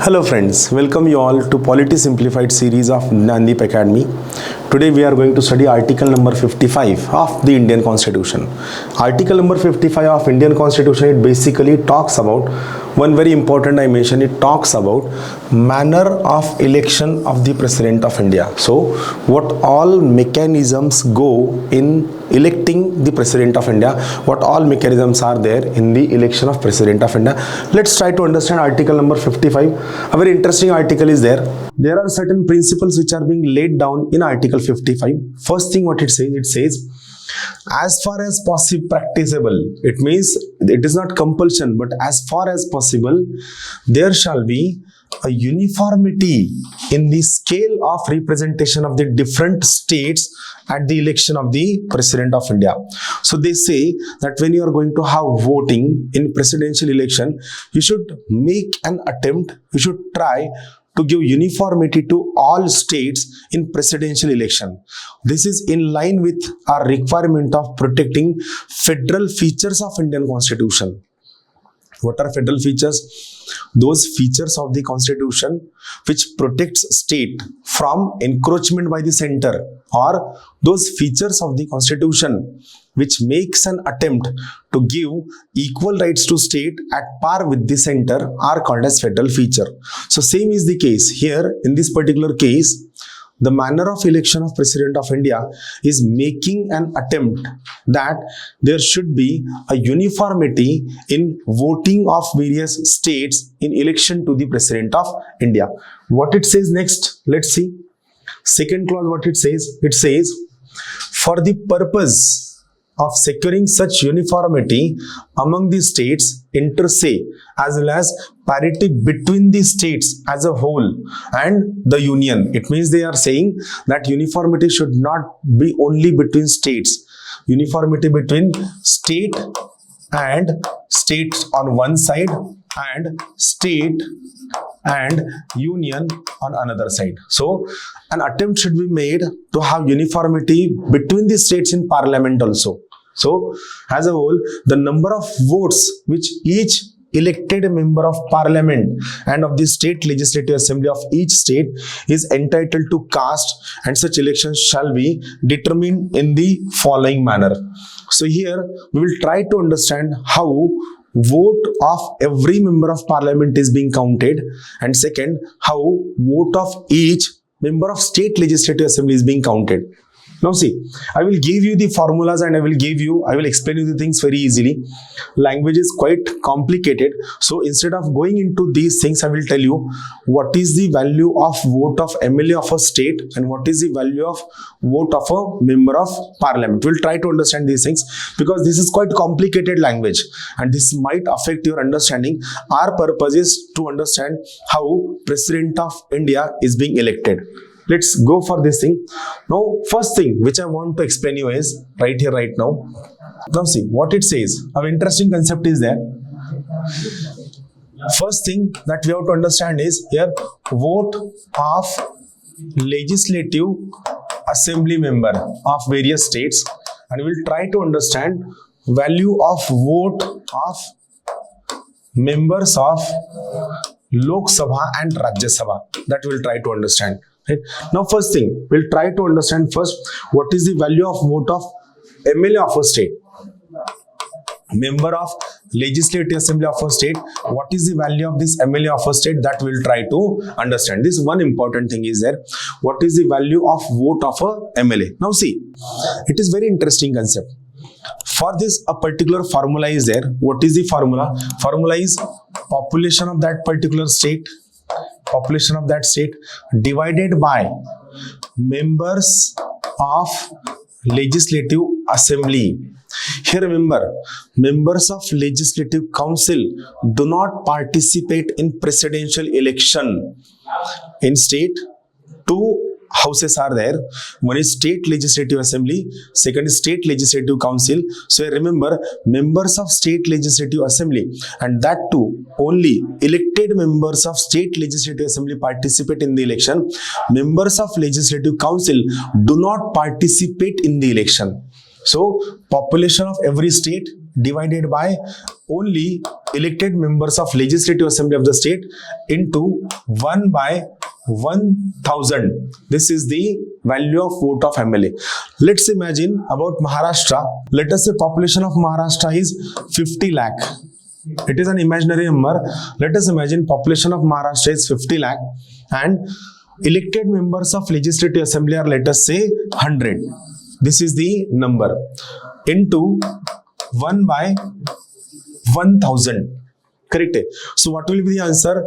Hello friends, welcome you all to Polity Simplified series of Nandip Academy. Today we are going to study article number 55 of the Indian Constitution. Article number 55 of Indian Constitution, it basically talks about one very important dimension. It talks about manner of election of the President of India. So what all mechanisms go in electing the President of India, what all mechanisms are there in the election of President of India. Let's try to understand article number 55. A very interesting article is there. There are certain principles which are being laid down in article 55. First thing what it says, as far as possible practicable, it means it is not compulsion, but as far as possible, there shall be a uniformity in the scale of representation of the different states at the election of the President of India. So they say that when you are going to have voting in presidential election, you should make an attempt, you should try to give uniformity to all states in presidential election. This is in line with our requirement of protecting federal features of Indian Constitution. What are federal features? Those features of the Constitution which protects state from encroachment by the center, or those features of the Constitution which makes an attempt to give equal rights to state at par with the center are called as federal feature. So same is the case here. In this particular case, the manner of election of President of India is making an attempt that there should be a uniformity in voting of various states in election to the President of India. What it says next, let's see. Second clause, what it says, for the purpose of securing such uniformity among the states inter se, as well as parity between the states as a whole and the union. It means they are saying that uniformity should not be only between states. Uniformity between state and states on one side and state and union on another side. So an attempt should be made to have uniformity between the states in parliament also. So as a whole, the number of votes which each elected member of parliament and of the state legislative assembly of each state is entitled to cast, and such elections shall be determined in the following manner. So here we will try to understand how vote of every member of parliament is being counted, and second, how vote of each member of state legislative assembly is being counted. Now see, I will give you the formulas and I will explain you the things very easily. Language is quite complicated. So instead of going into these things, I will tell you what is the value of vote of MLA of a state and what is the value of vote of a member of parliament. We'll try to understand these things because this is quite complicated language and this might affect your understanding. Our purpose is to understand how President of India is being elected. Let's go for this thing. Now, first thing which I want to explain you is right here, right now. Now see what it says. An interesting concept is there. First thing that we have to understand is here vote of legislative assembly member of various states, and we will try to understand value of vote of members of Lok Sabha and Rajya Sabha. That we will try to understand. Right. Now first thing, we'll try to understand first what is the value of vote of MLA of a state. Member of Legislative Assembly of a state, what is the value of this MLA of a state, that we'll try to understand. This one important thing is there. What is the value of vote of a MLA? Now see, it is very interesting concept. For this, a particular formula is there. What is the formula? Formula is population of that particular state, divided by members of legislative assembly. Here remember, members of legislative council do not participate in presidential election. In state, two houses are there. One is state legislative assembly, second is state legislative council. So remember, members of state legislative assembly, and that too only elected members of state legislative assembly participate in the election. Members of legislative council do not participate in the election. So population of every state divided by only elected members of legislative assembly of the state into 1 by 1000. This is the value of vote of MLA. Let's imagine about Maharashtra. Let us say population of Maharashtra is 50 lakh. It is an imaginary number. Let us imagine population of Maharashtra is 50 lakh and elected members of legislative assembly are, let us say, 100. This is the number into 1 by 1000. Correct. So what will be the answer?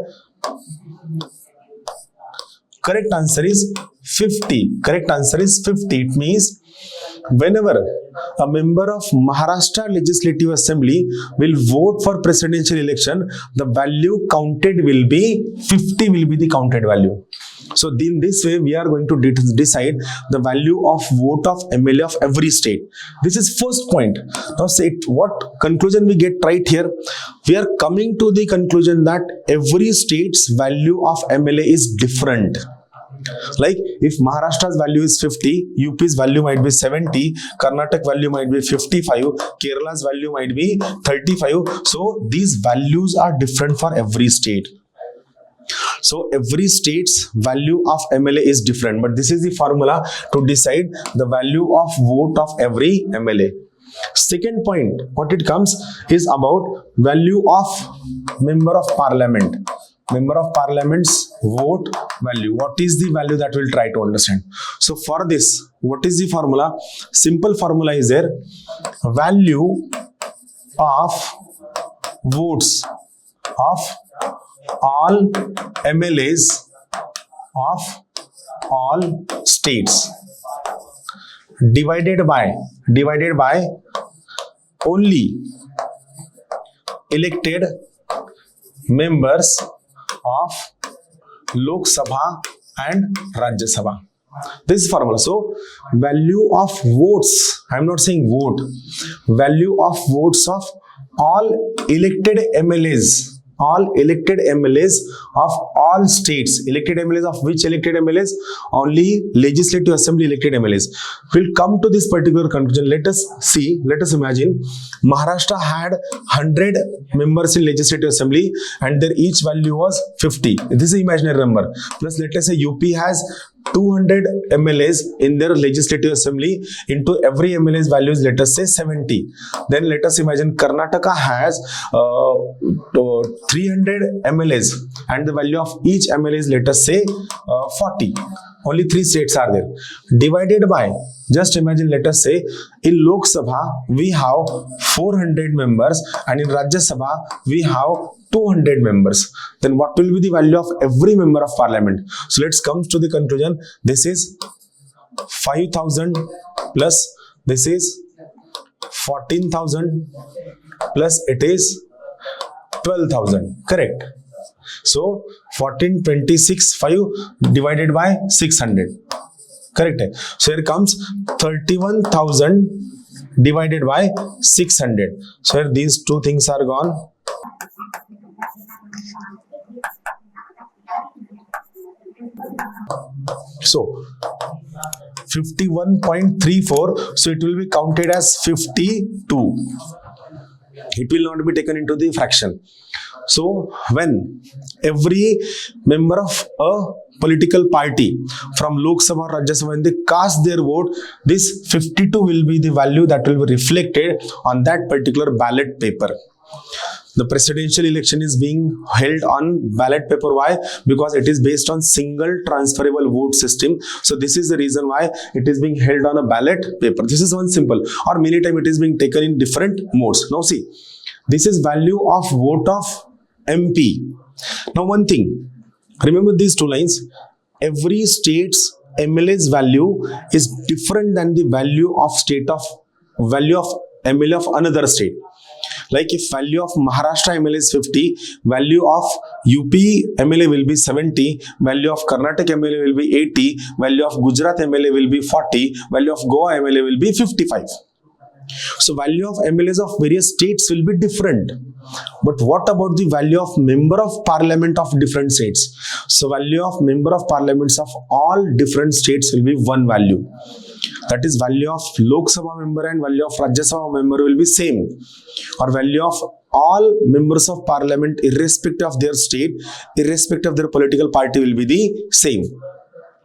Correct answer is 50. Correct answer is 50. It means whenever a member of Maharashtra Legislative Assembly will vote for presidential election, the value counted will be 50 will be the counted value. So in this way, we are going to decide the value of vote of MLA of every state. This is first point. Now say what conclusion we get right here. We are coming to the conclusion that every state's value of MLA is different. Like if Maharashtra's value is 50, UP's value might be 70, Karnataka value might be 55, Kerala's value might be 35. So these values are different for every state. So every state's value of MLA is different, but this is the formula to decide the value of vote of every MLA. Second point, what it comes is about value of member of parliament. Member of parliament's vote value. What is the value that we'll try to understand? So for this, what is the formula? Simple formula is there. Value of votes of all MLAs of all states divided by only elected members of Lok Sabha and Rajya Sabha. This formula. So value of votes, I am not saying vote, value of votes of all elected MLAs. All elected MLAs of all states. Elected MLAs of which elected MLAs? Only legislative assembly elected MLAs. We'll come to this particular conclusion. Let us see, let us imagine Maharashtra had 100 members in legislative assembly and their each value was 50. This is an imaginary number. Plus let us say UP has 200 MLAs in their legislative assembly. Into every MLA's values, let us say 70. Then let us imagine Karnataka has 300 MLAs and the value of each MLA is, let us say, 40. Only 3 states are there. Divided by, just imagine, let us say, in Lok Sabha, we have 400 members and in Rajya Sabha, we have 200 members. Then what will be the value of every member of parliament? So let's come to the conclusion. This is 5,000 plus this is 14,000 plus it is 12,000. Correct. So 14, 26, 5 divided by 600. Correct. So here comes 31,000 divided by 600. So here these two things are gone. So 51.34. So it will be counted as 52. It will not be taken into the fraction. So when every member of a political party from Lok Sabha or Rajya Sabha, when they cast their vote, this 52 will be the value that will be reflected on that particular ballot paper. The presidential election is being held on ballot paper. Why? Because it is based on single transferable vote system. So this is the reason why it is being held on a ballot paper. This is one simple, or many times it is being taken in different modes. Now see, this is value of vote of MP. Now one thing, remember these two lines. Every state's MLA's value is different than the value of MLA of another state. Like if value of Maharashtra MLA is 50, value of UP MLA will be 70, value of Karnataka MLA will be 80, value of Gujarat MLA will be 40, value of Goa MLA will be 55. So value of MLAs of various states will be different. But what about the value of member of parliament of different states? So value of member of parliaments of all different states will be one value. That is, value of Lok Sabha member and value of Rajya Sabha member will be same, or value of all members of parliament irrespective of their state, irrespective of their political party will be the same.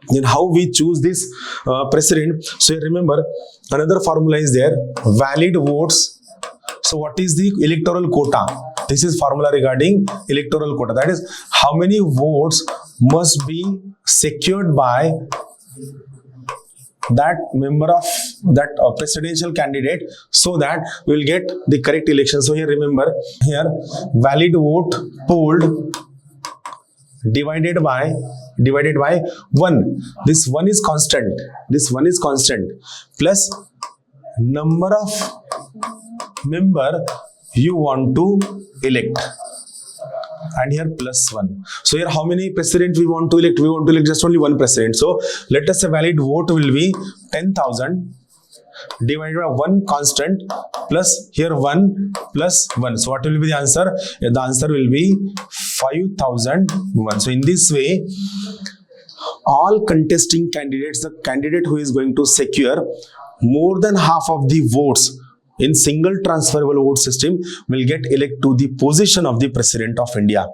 Then how we choose this president? So remember, another formula is there, valid votes. So what is the electoral quota? This is formula regarding electoral quota. That is, how many votes must be secured by that member of that presidential candidate, so that we will get the correct election. So here remember, here valid vote polled divided by 1. This 1 is constant. This 1 is constant, plus number of member you want to elect, and here plus 1. So here how many president we want to elect? We want to elect just only one president. So let us say valid vote will be 10,000 divided by 1 constant, plus here 1 plus 1. So what will be the answer? The answer will be 5,001. So in this way, all contesting candidates, the candidate who is going to secure more than half of the votes in single transferable vote system will get elected to the position of the President of India.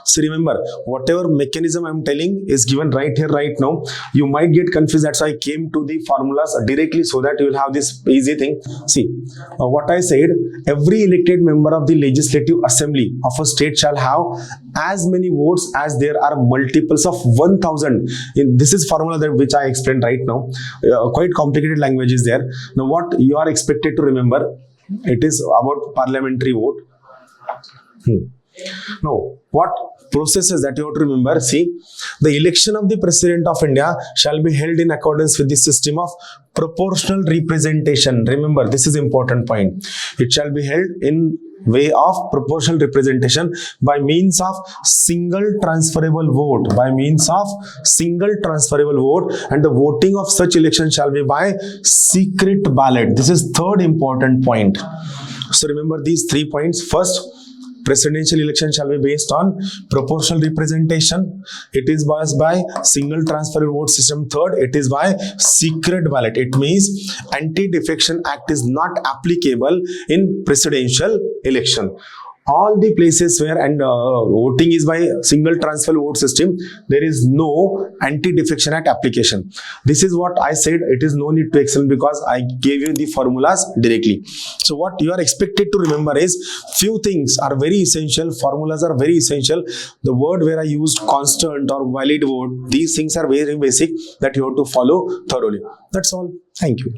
So remember, whatever mechanism I am telling is given right here, right now. You might get confused. That's why I came to the formulas directly, so that you will have this easy thing. See, what I said, every elected member of the Legislative Assembly of a state shall have as many votes as there are multiples of 1,000. This is formula that which I explained right now. Quite complicated language is there. Now what you are expected to remember, it is about parliamentary vote. Now, what processes that you have to remember? See, the election of the President of India shall be held in accordance with the system of proportional representation. Remember, this is important point. It shall be held in way of proportional representation by means of single transferable vote. By means of single transferable vote, and the voting of such election shall be by secret ballot. This is third important point. So remember these 3 points. First, presidential election shall be based on proportional representation. It is by single transferable vote system. Third, it is by secret ballot. It means Anti-Defection Act is not applicable in presidential election. All the places where voting is by single transfer vote system, there is no Anti-Defection Act application. This is what I said. It is no need to explain because I gave you the formulas directly. So what you are expected to remember is few things are very essential. Formulas are very essential. The word where I used constant or valid vote, these things are very basic that you have to follow thoroughly. That's all. Thank you.